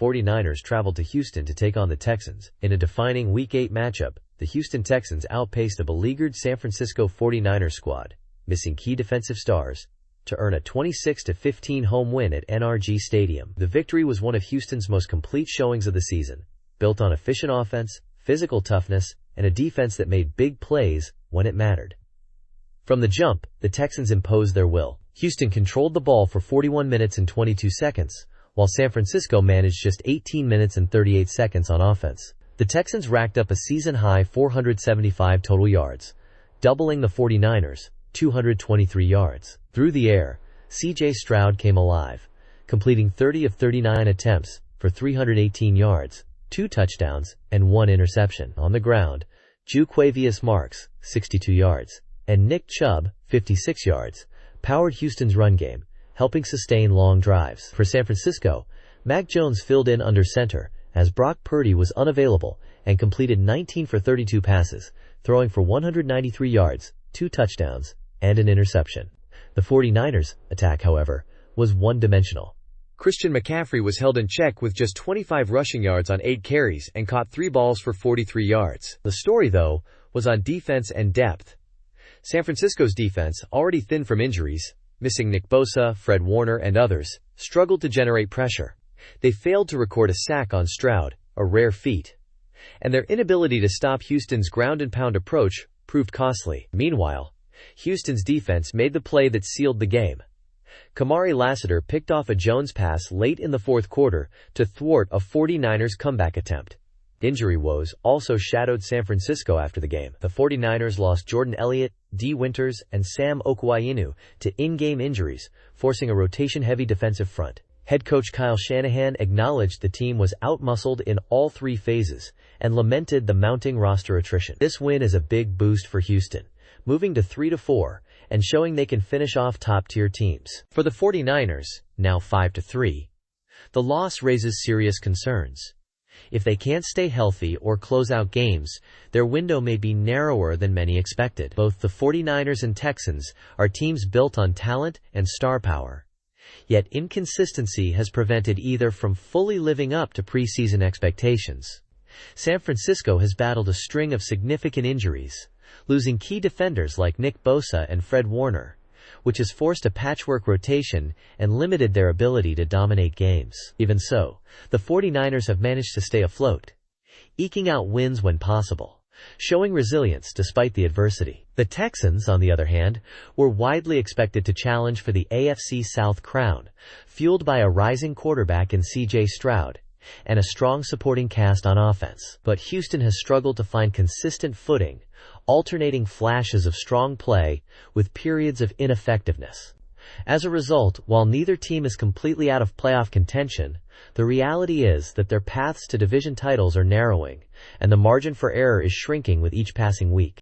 49ers traveled to Houston to take on the Texans. In a defining Week 8 matchup, the Houston Texans outpaced a beleaguered San Francisco 49ers squad, missing key defensive stars, to earn a 26-15 home win at NRG Stadium. The victory was one of Houston's most complete showings of the season, built on efficient offense, physical toughness, and a defense that made big plays when it mattered. From the jump, the Texans imposed their will. Houston controlled the ball for 41 minutes and 22 seconds, while San Francisco managed just 18 minutes and 38 seconds on offense. The Texans racked up a season-high 475 total yards, doubling the 49ers, 223 yards. Through the air, C.J. Stroud came alive, completing 30 of 39 attempts for 318 yards, 2 touchdowns, and 1 interception. On the ground, Juquavius Marks, 62 yards, and Nick Chubb, 56 yards, powered Houston's run game, helping sustain long drives. For San Francisco, Mac Jones filled in under center as Brock Purdy was unavailable and completed 19 for 32 passes, throwing for 193 yards, 2 touchdowns, and an interception. The 49ers' attack, however, was one-dimensional. Christian McCaffrey was held in check with just 25 rushing yards on 8 carries and caught 3 balls for 43 yards. The story, though, was on defense and depth. San Francisco's defense, already thin from injuries, missing Nick Bosa, Fred Warner, and others, struggled to generate pressure. They failed to record a sack on Stroud, a rare feat. And their inability to stop Houston's ground-and-pound approach proved costly. Meanwhile, Houston's defense made the play that sealed the game. Kamari Lassiter picked off a Jones pass late in the fourth quarter to thwart a 49ers comeback attempt. Injury woes also shadowed San Francisco after the game. The 49ers lost Jordan Elliott, D. Winters, and Sam Okuayinu to in-game injuries, forcing a rotation-heavy defensive front. Head coach Kyle Shanahan acknowledged the team was outmuscled in all 3 phases and lamented the mounting roster attrition. This win is a big boost for Houston, moving to 3-4 and showing they can finish off top-tier teams. For the 49ers, now 5-3, the loss raises serious concerns. If they can't stay healthy or close out games, their window may be narrower than many expected. Both the 49ers and Texans are teams built on talent and star power. Yet inconsistency has prevented either from fully living up to preseason expectations. San Francisco has battled a string of significant injuries, losing key defenders like Nick Bosa and Fred Warner, which has forced a patchwork rotation and limited their ability to dominate games. Even so, the 49ers have managed to stay afloat, eking out wins when possible, showing resilience despite the adversity. The Texans, on the other hand, were widely expected to challenge for the AFC South crown, fueled by a rising quarterback in C.J. Stroud and a strong supporting cast on offense. But Houston has struggled to find consistent footing, alternating flashes of strong play with periods of ineffectiveness. As a result, while neither team is completely out of playoff contention, the reality is that their paths to division titles are narrowing, and the margin for error is shrinking with each passing week.